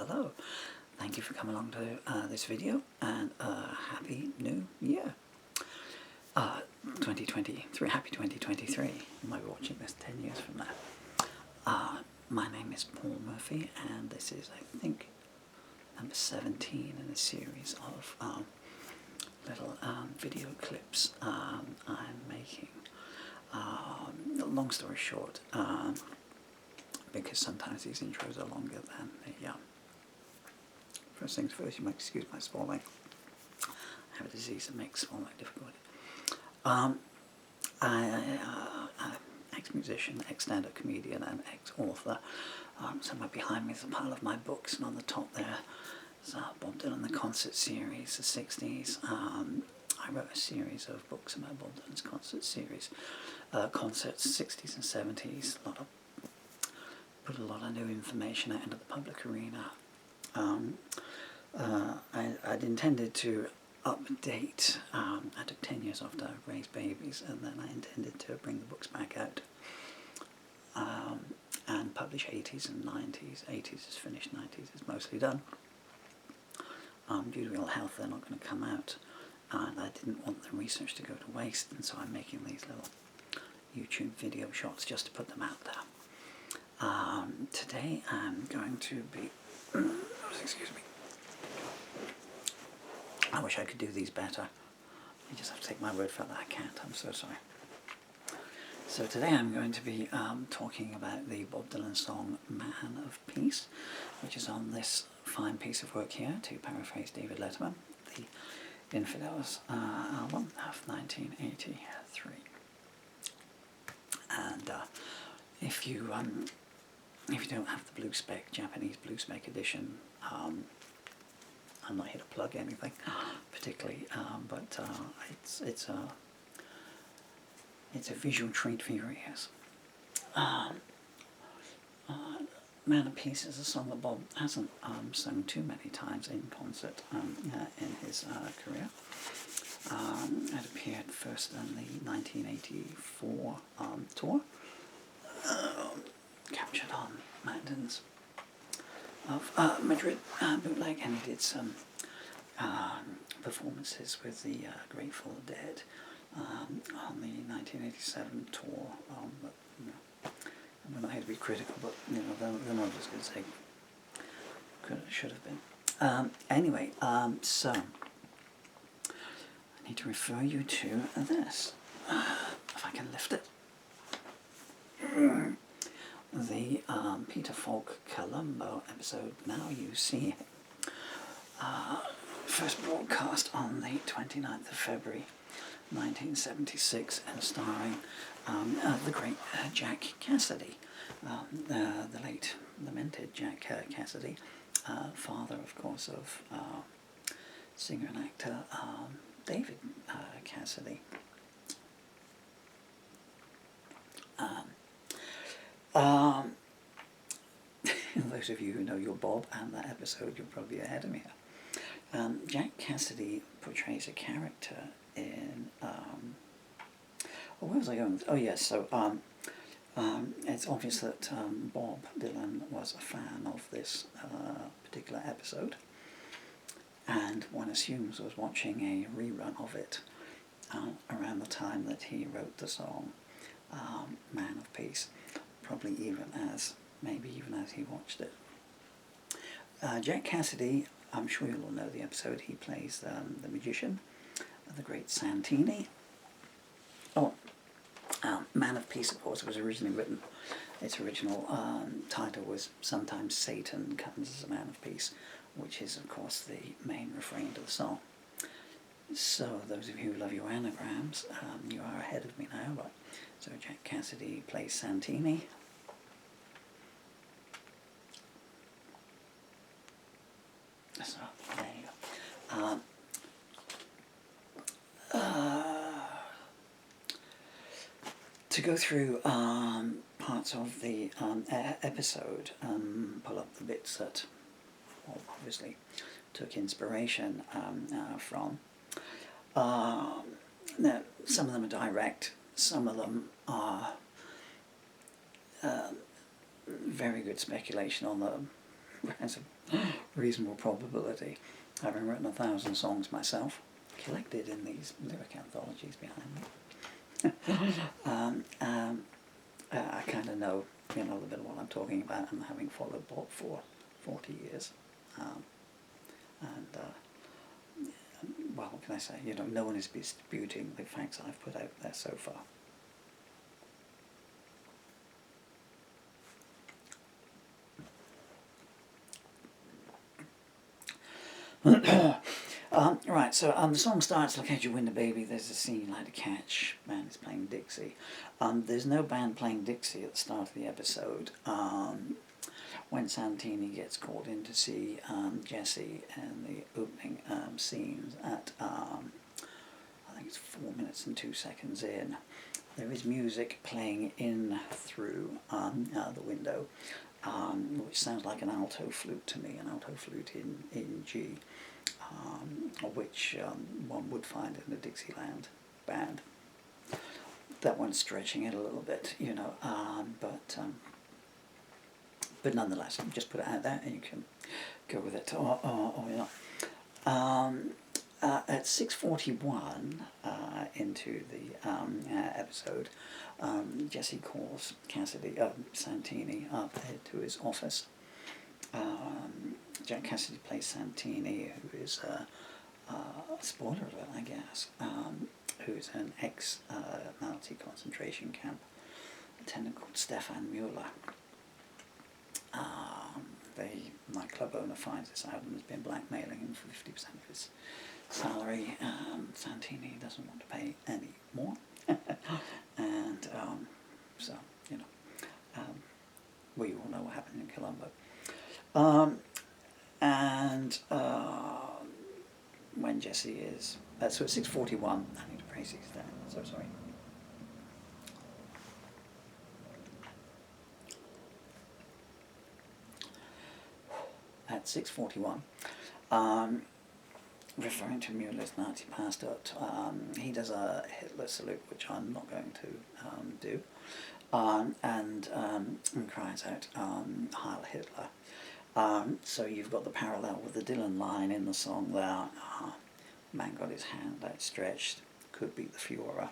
hello. Thank you for coming along to this video, and Happy New Year. 2023, Happy 2023. You might be watching this 10 years from now. My name is Paul Murphy, and this is, I think, number 17 in a series of little video clips I'm making. Long story short, because sometimes these intros are longer than the first things first, you might excuse my swallowing. I have a disease that makes swallowing difficult. I'm ex-musician, ex-stand-up comedian, and ex-author. Somewhere behind me is a pile of my books, and on the top there is Bob Dylan, the concert series, the 60s. I wrote a series of books about Bob Dylan's concert series, concerts, 60s and 70s. Put a lot of new information out into the public arena. I'd intended to update. I took 10 years off to raise babies, and then I intended to bring the books back out and publish 80s and 90s. 80s is finished, 90s is mostly done. Due to ill health, they're not going to come out, and I didn't want the research to go to waste, and so I'm making these little YouTube video shots just to put them out there. Today I'm going to be, excuse me, I wish I could do these better. You just have to take my word for it. I can't, I'm so sorry. So today I'm going to be talking about the Bob Dylan song Man of Peace, which is on this fine piece of work here, to paraphrase David Letterman, the Infidels album of 1983. And if you don't have the blue spec, Japanese blue spec edition, I'm not here to plug anything particularly, but it's a visual treat for your ears. Man of Peace is a song that Bob hasn't sung too many times in concert in his career. It appeared first in the 1984 tour, captured on mountains of Madrid bootleg, and he did some performances with the Grateful Dead on the 1987 tour. But, you know, I'm not here to be critical, but you know, they're not as good as they should have been. Anyway, so I need to refer you to this, if I can lift it. The Peter Falk Columbo episode, Now You See It, first broadcast on the 29th of February 1976, and starring the great Jack Cassidy, the late lamented Jack Cassidy, father of course of singer and actor David Cassidy. Those of you who know your Bob and that episode, you're probably ahead of me here. Jack Cassidy portrays a character in... where was I going? Oh yes, so it's obvious that Bob Dylan was a fan of this particular episode, and one assumes was watching a rerun of it around the time that he wrote the song Man of Peace, probably maybe even as he watched it. Jack Cassidy, I'm sure you'll all know the episode. He plays the magician, the great Santini. Man of Peace, of course, was originally written. Its original title was Sometimes Satan Comes as a Man of Peace, which is, of course, the main refrain to the song. So, those of you who love your anagrams, you are ahead of me now. But so Jack Cassidy plays Santini. So, there you go. To go through parts of the episode, pull up the bits that obviously took inspiration from. Now, some of them are direct, some of them are very good speculation on the has a reasonable probability. Having written 1,000 songs myself, collected in these lyric anthologies behind me, I kind of know, a little bit of what I'm talking about, and having followed Bob for 40 years. Well, what can I say? No one is disputing the facts I've put out there so far. Right, so the song starts, "Look out your window, baby, there's a scene you'd like to catch." Band is playing Dixie. There's no band playing Dixie at the start of the episode. When Santini gets called in to see Jesse in the opening scenes at, I think it's 4 minutes and 2 seconds in, there is music playing in through the window, which sounds like an alto flute to me, an alto flute in G, which one would find in a Dixieland band. That one's stretching it a little bit, but nonetheless, just put it out there and you can go with it or not. At 6:41 into the episode, Jesse calls Santini up to his office. Jack Cassidy plays Santini, who is spoiler alert, I guess, who's an ex-Nazi concentration camp attendant called Stefan Mueller. The nightclub owner finds this out and has been blackmailing him for 50% of his salary. Santini doesn't want to pay any more. And so, we all know what happened in Columbo. When Jesse is... so at 6:41, I need to praise these down, so sorry. At 6:41, referring to Mueller's Nazi past, he does a Hitler salute, which I'm not going to do, and cries out, "Heil Hitler." So you've got the parallel with the Dylan line in the song there. Man got his hand outstretched, could be the Führer.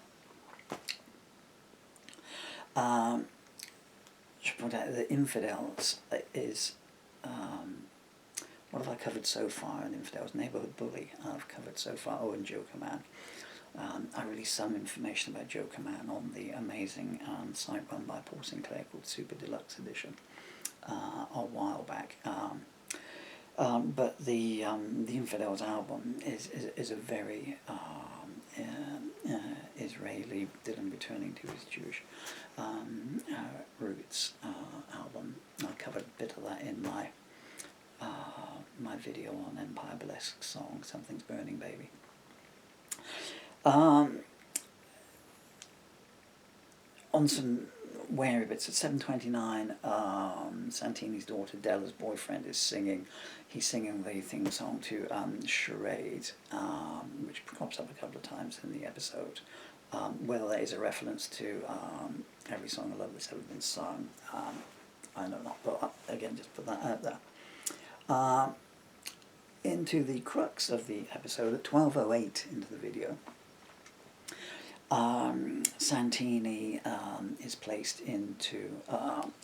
Should point out that Infidels is... what have I covered so far in Infidels? Neighbourhood Bully I've covered so far. Oh, and Joker Man. I released some information about Joker Man on the amazing site run by Paul Sinclair called Super Deluxe Edition a while back. But the Infidels album is a very Israeli Dylan returning to his Jewish roots album. I covered a bit of that in my video on Empire Burlesque song, Something's Burning Baby. On some wary bits, at 7:29, Santini's daughter Della's boyfriend is singing. He's singing the theme song to Charade, which crops up a couple of times in the episode. Whether that is a reference to every song I love that's ever been sung, I know not, but again, just put that out there. Into the crux of the episode, at 12:08 into the video, Santini is placed into,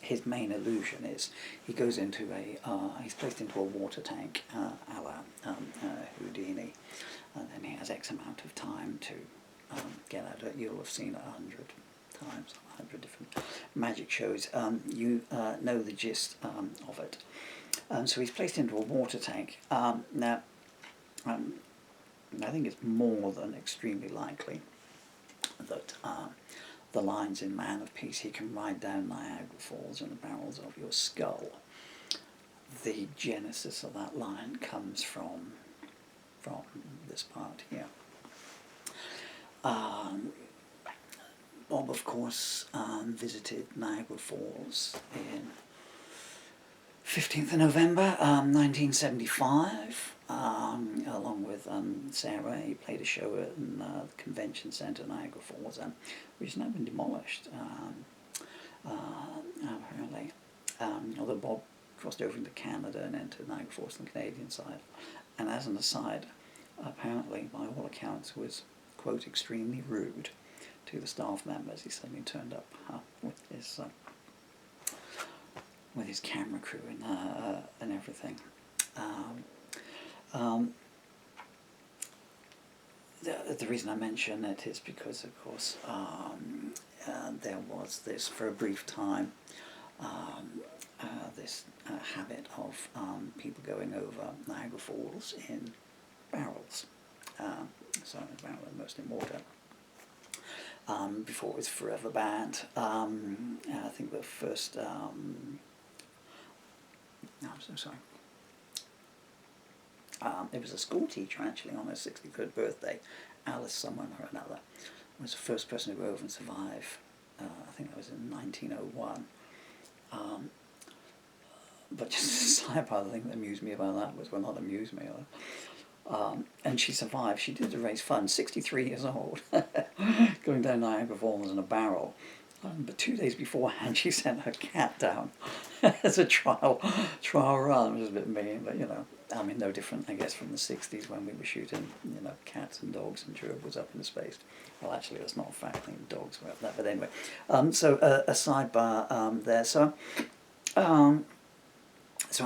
his main illusion is, he goes into he's placed into a water tank, a la Houdini, and then he has X amount of time to get out of it. You'll have seen it 100 times, 100 different magic shows. You know the gist of it. So he's placed into a water tank. Now, I think it's more than extremely likely that the lines in Man of Peace, he can ride down Niagara Falls in the barrels of your skull. The genesis of that line comes from this part here. Bob, of course, visited Niagara Falls in 15th of November 1975, along with Sarah. He played a show at the Convention Centre, Niagara Falls, which has now been demolished, apparently. Although Bob crossed over into Canada and entered Niagara Falls on the Canadian side. And as an aside, apparently, by all accounts, was, quote, extremely rude to the staff members. He suddenly turned up with his camera crew and everything. The reason I mention it is because, of course, there was this, for a brief time, this habit of people going over Niagara Falls in barrels. So a barrel immersed in water. Before it was forever banned. I think the first... no, I'm so sorry. It was a school teacher, actually, on her 63rd birthday, Alice someone or another, was the first person to go over and survive. I think that was in 1901. But just a sidebar, the thing that amused me about that was, well, not amused me, and she survived. She did raise funds, 63 years old, going down Niagara Falls in a barrel. But 2 days beforehand, she sent her cat down as a trial run, which was a bit mean, but, you know, I mean, no different, I guess, from the 60s when we were shooting, you know, cats and dogs and gerbils up into space. Well, actually, that's not a fact. I think dogs were up there, but anyway. So a sidebar there. So I'm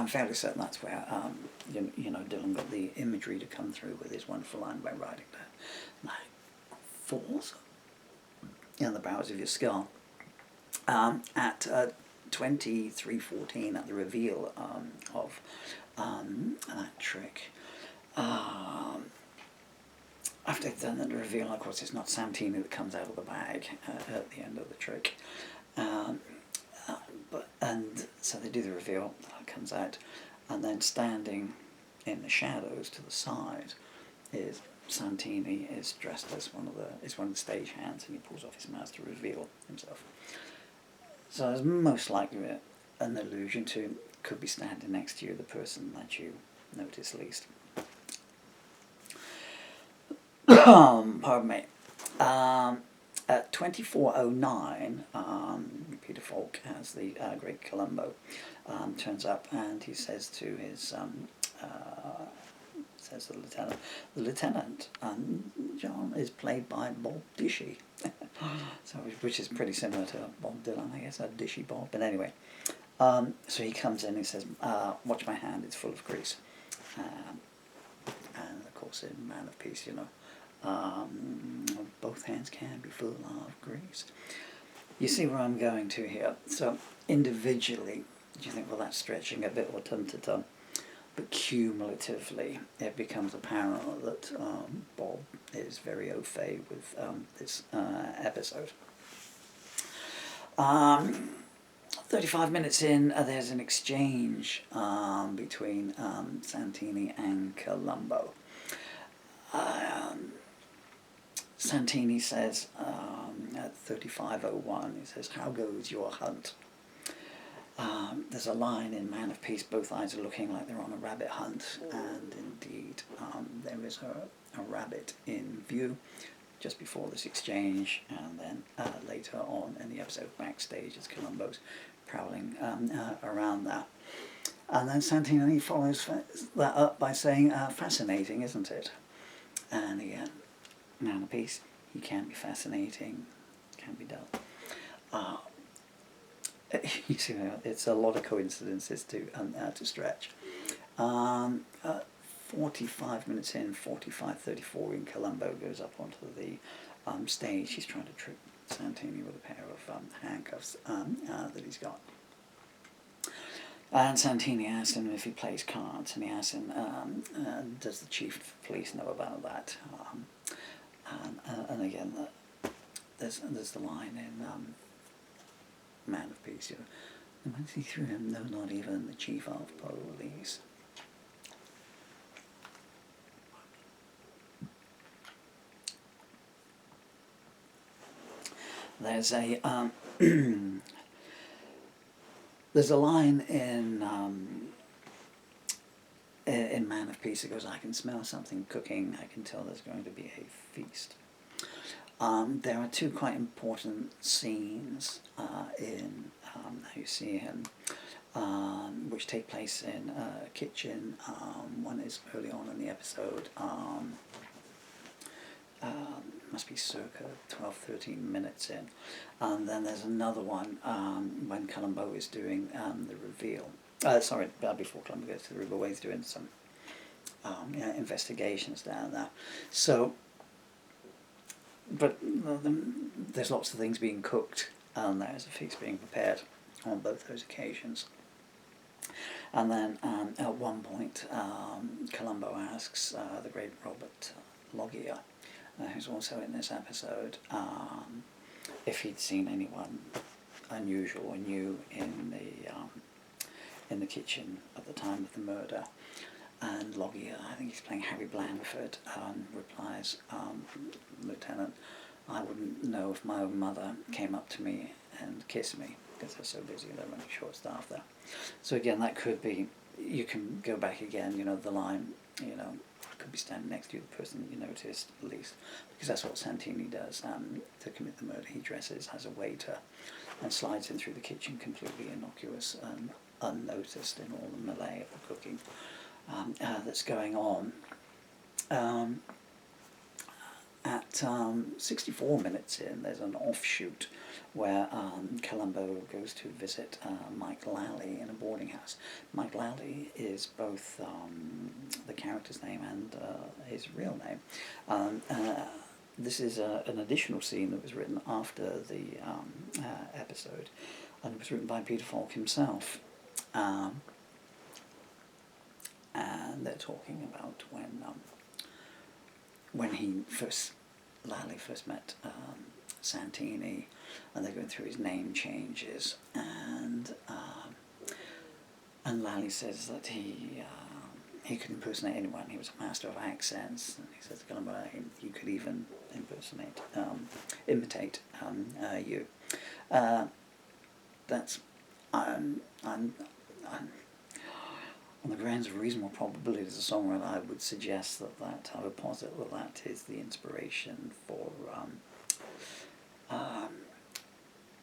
fairly certain that's where, you know, Dylan got the imagery to come through with his wonderful line by writing down Niagara Falls in the bowels of your skull. At 23:14, at the reveal of that trick, after they've done the reveal, of course, it's not Santini that comes out of the bag at the end of the trick. And so they do the reveal, comes out, and then standing in the shadows to the side is Santini, is dressed as one of the stage hands, and he pulls off his mask to reveal himself. So it's most likely an allusion to, could be standing next to you, the person that you notice least. Pardon me. At 24:09, Peter Falk, as the great Columbo, turns up, and he says to his says to the lieutenant, John is played by Bob Dishy, so which is pretty similar to Bob Dylan, I guess, a Dishy Bob. But anyway, so he comes in and he says, "Watch my hand; it's full of grease." And of course, in Man of Peace, you know, both hands can be full of grease. You see where I'm going to here. So individually, you think, well, that's stretching a bit, or tum-to-tum. But cumulatively, it becomes apparent that Bob is very au fait with this episode. 35 minutes in, there's an exchange between Santini and Columbo. Santini says, at 35:01, he says, "How goes your hunt?" There's a line in Man of Peace, both eyes are looking like they're on a rabbit hunt, and indeed there is a rabbit in view just before this exchange, and then later on in the episode, backstage, as Columbo's prowling around that. And then Santini follows that up by saying, "Fascinating, isn't it?" And again, Man of Peace, he can be fascinating, can be dull. You see, it's a lot of coincidences to stretch. 45 minutes in, 45:34 in, Columbo goes up onto the stage. He's trying to trick Santini with a pair of handcuffs that he's got. And Santini asks him if he plays cards, and he asks him, does the chief of police know about that? And again, there's the line in Man of Peace, you know, and when he threw him, no, not even the chief of police. There's a there's a line in Man of Peace that goes, "I can smell something cooking. I can tell there's going to be a feast." There are two quite important scenes in how you see him which take place in a kitchen. One is early on in the episode. Must be circa 12-13 minutes in. And then there's another one when Columbo is doing the reveal. Before Columbo goes to the reveal, he's doing some investigations down there. So, but there's lots of things being cooked, and there's a feast being prepared on both those occasions. And then at one point, Columbo asks the great Robert Loggia, who's also in this episode, if he'd seen anyone unusual or new in the kitchen at the time of the murder. And Loggia, I think he's playing Harry Blandford, replies, Lieutenant, I wouldn't know if my own mother came up to me and kissed me, because they're so busy, they're running short staff there. So again, that could be, you can go back again, the line, could be standing next to you, the person you noticed at least, because that's what Santini does. To commit the murder, he dresses as a waiter and slides in through the kitchen completely innocuous and unnoticed in all the melee of the cooking that's going on. At 64 minutes in, there's an offshoot where Columbo goes to visit Mike Lally in a boarding house. Mike Lally is both the character's name and his real name. This is an additional scene that was written after the episode, and it was written by Peter Falk himself. And they're talking about when Lally first met Santini, and they're going through his name changes, and Lally says that he could impersonate anyone. He was a master of accents, and he says to Columbo, he could even imitate you. That's on the grounds of reasonable probability as a songwriter, I would suggest I would posit that is the inspiration for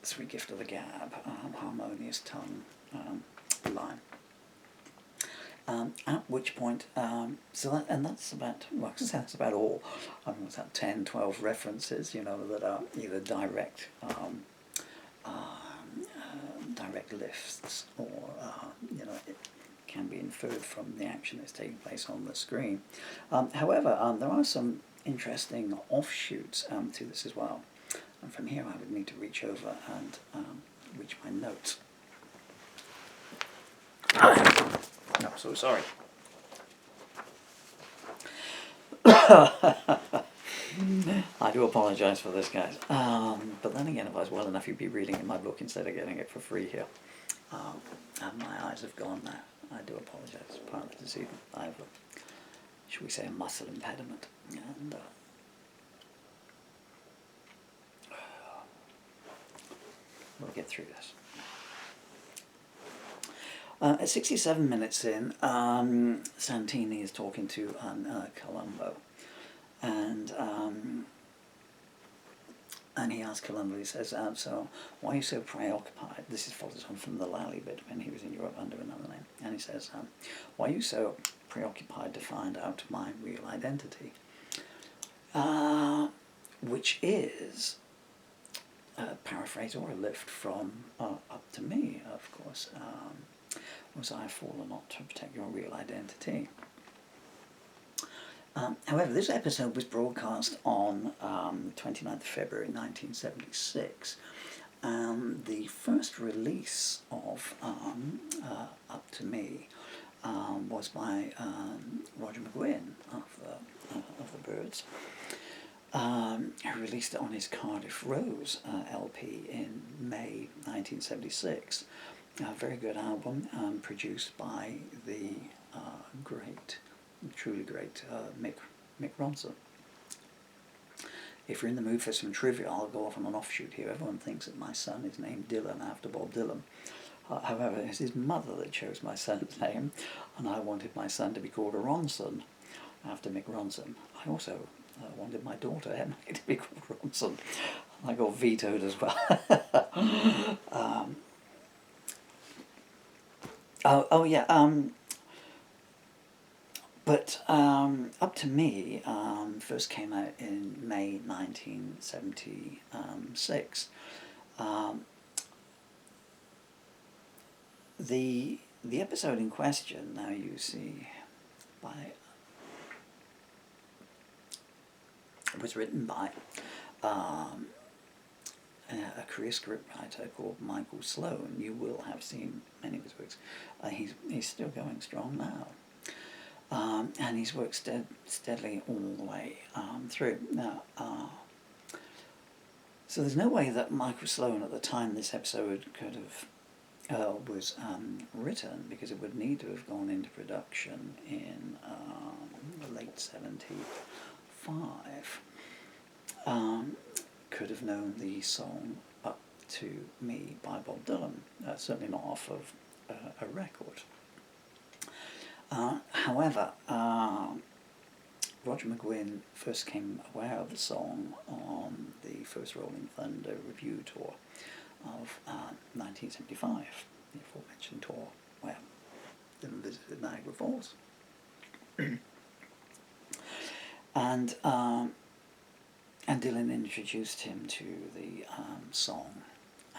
Sweet Gift of the Gab, Harmonious Tongue line. At which point, that's about all. What's that, 10, 12 references, that are either direct lifts, or, it can be inferred from the action that's taking place on the screen. However, there are some interesting offshoots to this as well. And from here I would need to reach over and reach my notes. I'm so sorry. I do apologise for this, guys. But then again, if I was well enough, you'd be reading in my book instead of getting it for free here. And my eyes have gone there. I do apologise. Part of the disease. I have should we say, a muscle impediment. And we'll get through this. At 67 minutes in, Santini is talking to Columbo, and he asks Columbo, he says, so why are you so preoccupied? This is follows on from the Lally bit when he was in Europe under another name. And he says, why are you so preoccupied to find out my real identity? Which is a paraphrase or a lift from Up to Me, of course. Was I a fool or not to protect your real identity? However, this episode was broadcast on the 29th of February 1976, and the first release of Up to Me was by Roger McGuinn of the Byrds, who released it on his Cardiff Rose LP in May 1976. A very good album, produced by the truly great Mick Ronson. If you're in the mood for some trivia, I'll go off on an offshoot here. Everyone thinks that my son is named Dylan after Bob Dylan. However, it's his mother that chose my son's name, and I wanted my son to be called Ronson after Mick Ronson. I also wanted my daughter Emily to be called Ronson. I got vetoed as well. Oh yeah. But Up to Me first came out in May 1976. Um, the episode in question, now you see, by was written by um, a career scriptwriter called Michael Sloan. You will have seen many of his works. He's still going strong now. And he's worked steadily all the way through. Now, so there's no way that Michael Sloan at the time this episode could have was written, because it would need to have gone into production in the late 75. Could have known the song Up to Me by Bob Dylan, certainly not off of a record. However, Roger McGuinn first became aware of the song on the first Rolling Thunder review tour of 1975, the aforementioned tour where Dylan visited Niagara Falls. And Dylan introduced him to the song,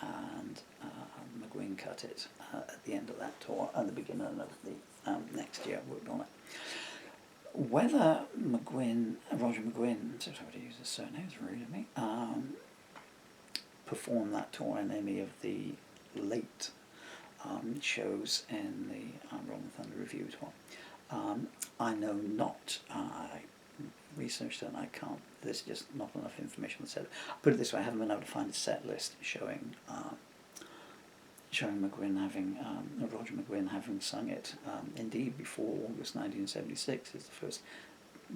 and McGuinn cut it at the end of that tour and the beginning of the next year, worked on it. Whether Roger McGuinn, sorry to use his surname, it's rude of me, performed that tour in any of the late shows in the Rolling Thunder Review tour, I know not. I researched it and I can't. There's just not enough information that said. Put it this way: I haven't been able to find a set list showing McGuinn having Roger McGuinn having sung it. Indeed, before August 1976 is the first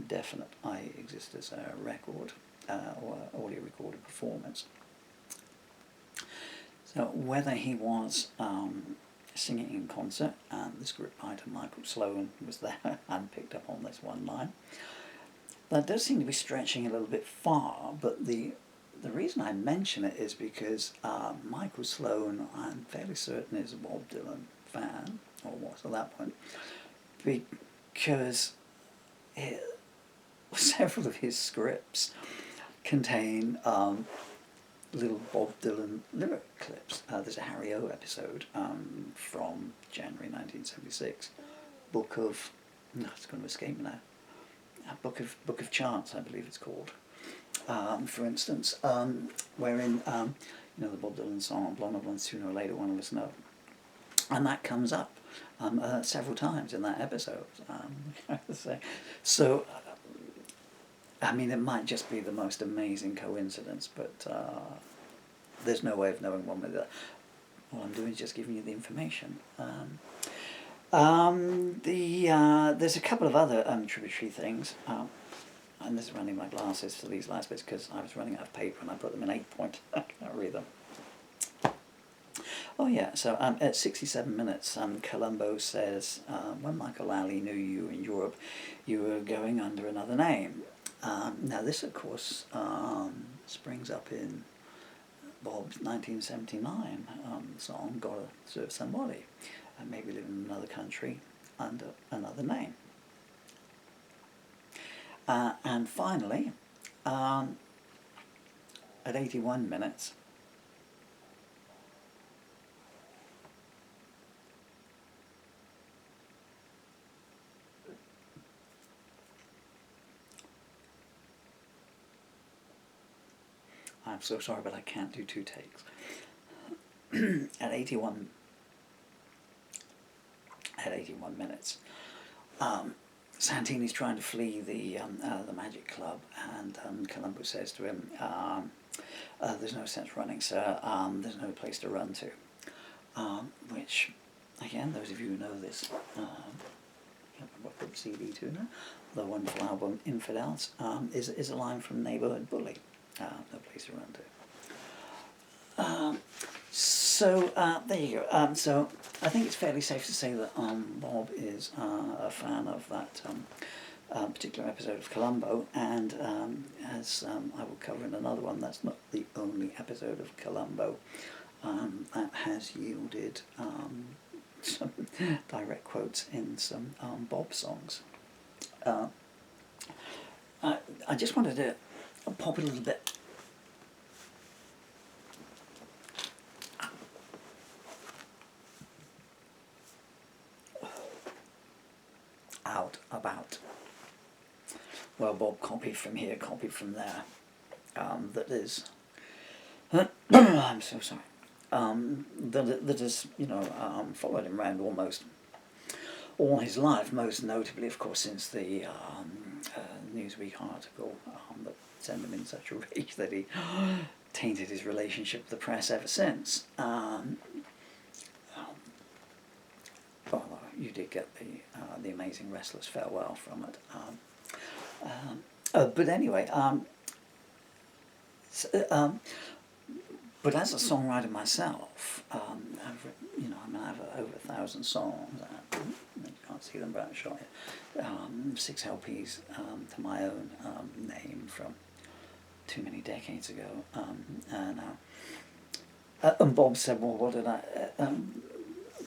definite I exist as a record or audio recorded performance. So whether he was singing in concert, and the scriptwriter Michael Sloan was there and picked up on this one line. That does seem to be stretching a little bit far, but the reason I mention it is because Michael Sloan, I'm fairly certain, is a Bob Dylan fan, or was at that point, because several of his scripts contain little Bob Dylan lyric clips. There's a Harry O episode from January 1976, Book of, it's going to escape me now, Book of Chants, I believe it's called. For instance, wherein the Bob Dylan song "Blonde or Blonde, Sooner or Later One of Us Know," and that comes up several times in that episode. So, I mean, it might just be the most amazing coincidence, but there's no way of knowing one way or the other. All I'm doing is just giving you the information. There's a couple of other tributary things. And this is running my glasses for these last bits because I was running out of paper and I put them in 8-point. I can't read them. Oh yeah, so at 67 minutes, Columbo says, when Michael Lally knew you in Europe, you were going under another name. Now this, of course, springs up in Bob's 1979 song, Gotta Serve Somebody, and maybe live in another country under another name. And finally, at 81 minutes, I'm so sorry, but I can't do 2 takes. At 81 minutes, Santini's trying to flee the Magic Club, and Columbo says to him, "There's no sense running, sir. There's no place to run to." Which, again, those of you who know this, what put CD to now, the wonderful album Infidels, is a line from Neighborhood Bully. No place to run to. So there you go. So I think it's fairly safe to say that Bob is a fan of that particular episode of Columbo, and as I will cover in another one, that's not the only episode of Columbo that has yielded some direct quotes in some Bob songs. I just wanted to pop a little bit out about, well, Bob copied from here, copied from there. That is, I'm so sorry. That is, followed him around almost all his life, most notably, of course, since the Newsweek article that sent him in such a rage that he tainted his relationship with the press ever since. Well, you did get the amazing Restless Farewell from it. But anyway, but as a songwriter myself, I've written, I have over 1,000 songs. You can't see them, but I'll show you. 6 LPs to my own name from too many decades ago. And Bob said, well, what did I...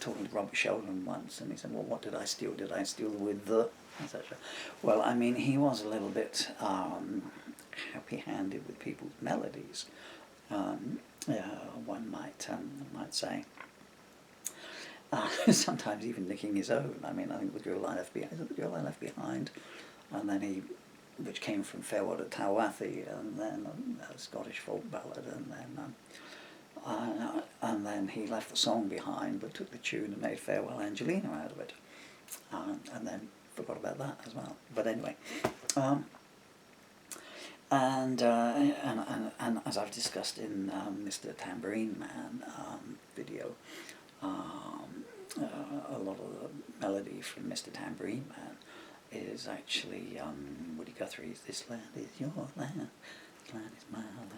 talking to Robert Sheldon once, and he said, well, what did I steal? Did I steal with the, etc.? Well, I mean, he was a little bit happy-handed with people's melodies, one might say. Sometimes even nicking his own. I mean, I think The Girl I Left Behind, The Girl I Left Behind, and then which came from Farewell to Tawathi, and then a Scottish folk ballad, and then he left the song behind, but took the tune and made Farewell Angelina out of it, and then forgot about that as well. But anyway, and as I've discussed in Mr. Tambourine Man video, a lot of the melody from Mr. Tambourine Man is actually Woody Guthrie's "This Land Is Your Land, This Land Is My Land,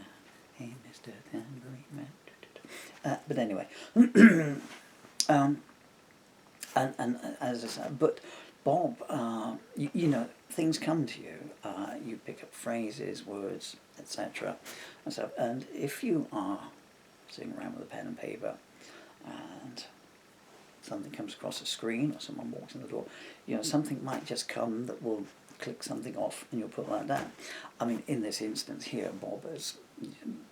Hey Mr. Tambourine Man." But anyway, and as I said, but Bob, things come to you. You pick up phrases, words, etc. And if you are sitting around with a pen and paper, and something comes across a screen, or someone walks in the door, something might just come that will click something off, and you'll put that down. I mean, in this instance here, Bob has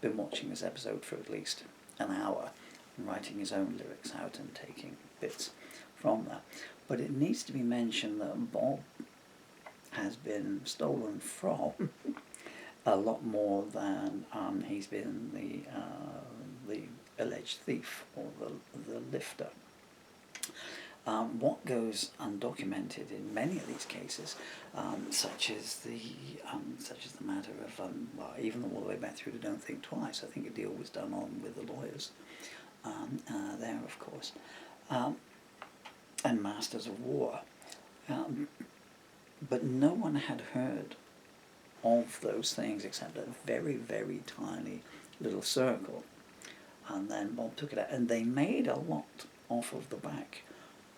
been watching this episode for at least an hour, and writing his own lyrics out and taking bits from that. But it needs to be mentioned that Bob has been stolen from a lot more than he's been the alleged thief or the lifter. What goes undocumented in many of these cases, such as the matter of even all the way back through to Don't Think Twice. I think a deal was done on with the lawyers there, of course, and Masters of War, but no one had heard of those things except a very, very tiny little circle, and then Bob took it out, and they made a lot off of the back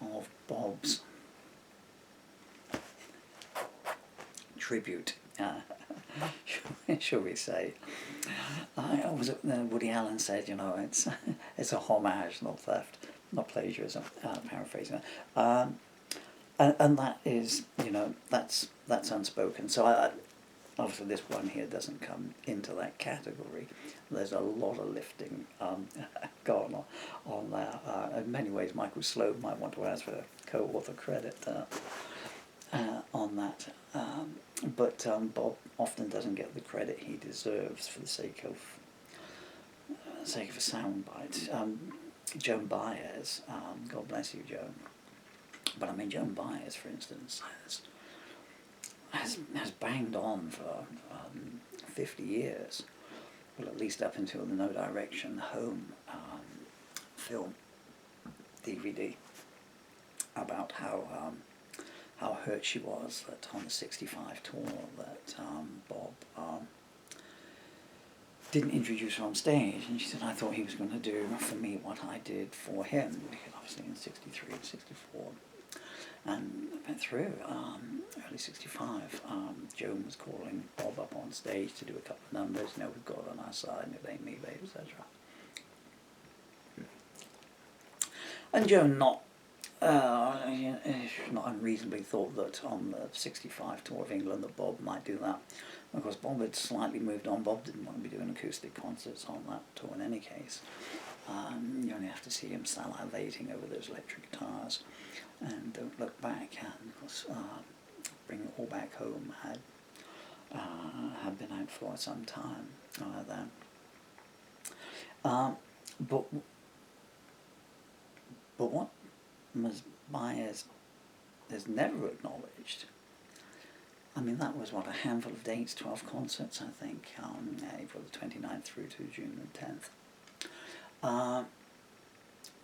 of Bob's tribute, shall we say. Woody Allen said, it's a homage, not theft, not plagiarism, paraphrasing that. And that is, that's unspoken. So obviously this one here doesn't come into that category. There's a lot of lifting going on there. In many ways, Michael Sloan might want to ask for co-author credit on that. But Bob often doesn't get the credit he deserves for the sake of a soundbite. Joan Baez, God bless you, Joan. But I mean, Joan Baez, for instance, has banged on for 50 years, well, at least up until the No Direction Home film DVD, about how hurt she was that on the 65 tour that Bob didn't introduce her on stage, and she said, I thought he was going to do for me what I did for him, because obviously in 63 and 64, and went through early 65, Joan was calling Bob up on stage to do a couple of numbers, we've got on our side, and it ain't me, babe, etc. And Joan, not It's not unreasonably thought that on the 65 tour of England that Bob might do that. Of course, Bob had slightly moved on. Bob didn't want to be doing acoustic concerts on that tour in any case. You only have to see him salivating over those electric guitars. And Don't Look Back, and of course, Bring It All Back Home had been out for some time then. But what Ms. Myers has never acknowledged, I mean, that was, what, a handful of dates, 12 concerts, I think, April the 29th through to June the 10th,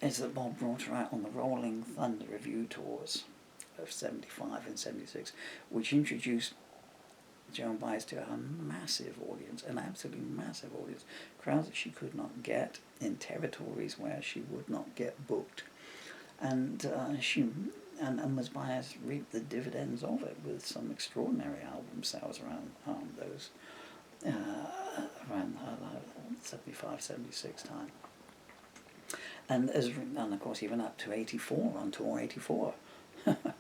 is that Bob brought her out on the Rolling Thunder Review tours of 75 and 76, which introduced Joan Baez to a massive audience, an absolutely massive audience, crowds that she could not get in territories where she would not get booked. And Ms. Baez reaped the dividends of it with some extraordinary album sales around those around 75, 76 time. And of course even up to 84, on tour 84,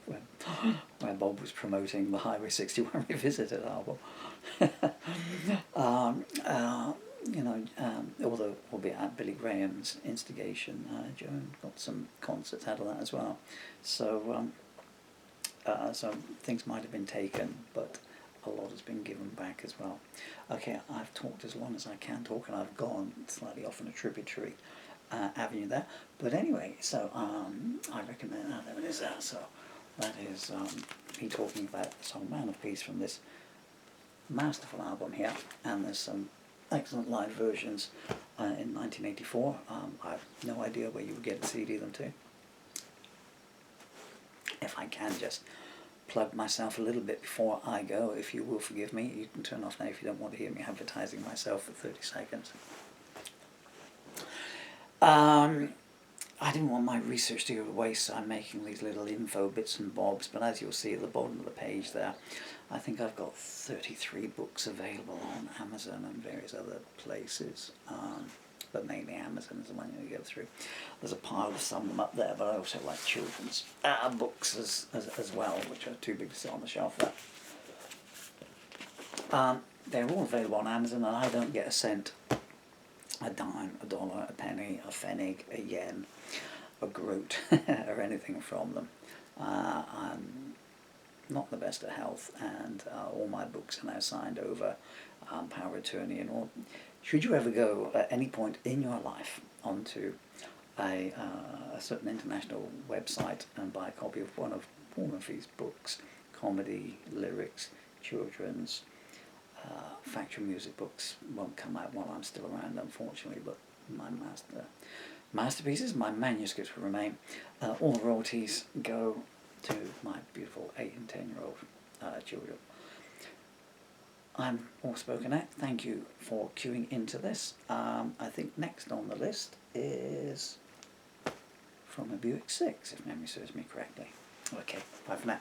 where Bob was promoting the Highway 61 Revisited album. Although, albeit at Billy Graham's instigation, Joan got some concerts out of that as well. So, so things might have been taken, but a lot has been given back as well. Okay, I've talked as long as I can talk, and I've gone slightly off on a tributary avenue there. But anyway, so I recommend, there it is there. So that is me talking about the song Man of Peace from this masterful album here, and there's some excellent live versions in 1984. I have no idea where you would get to CD them to. If I can just plug myself a little bit before I go, if you will forgive me, you can turn off now if you don't want to hear me advertising myself for 30 seconds. I didn't want my research to go to waste, so I'm making these little info bits and bobs, but as you'll see at the bottom of the page there, I think I've got 33 books available on Amazon and various other places, but mainly Amazon is the one you go through. There's a pile of some of them up there, but I also like children's books as well, which are too big to sit on the shelf there. They're all available on Amazon, and I don't get a cent, a dime, a dollar, a penny, a pfennig, a yen, a groat, or anything from them. I'm not the best of health, and all my books are now signed over, power of attorney and all. Should you ever go at any point in your life onto a certain international website and buy a copy of one of Paul Murphy's books, comedy, lyrics, children's, factual music books won't come out while I'm still around, unfortunately, but my masterpieces, my manuscripts will remain. All the royalties go to my beautiful 8 and 10-year-old children. I'm all spoken at. Thank you for queuing into this. I think next on the list is from a Buick 6, if memory serves me correctly. Okay, bye for now.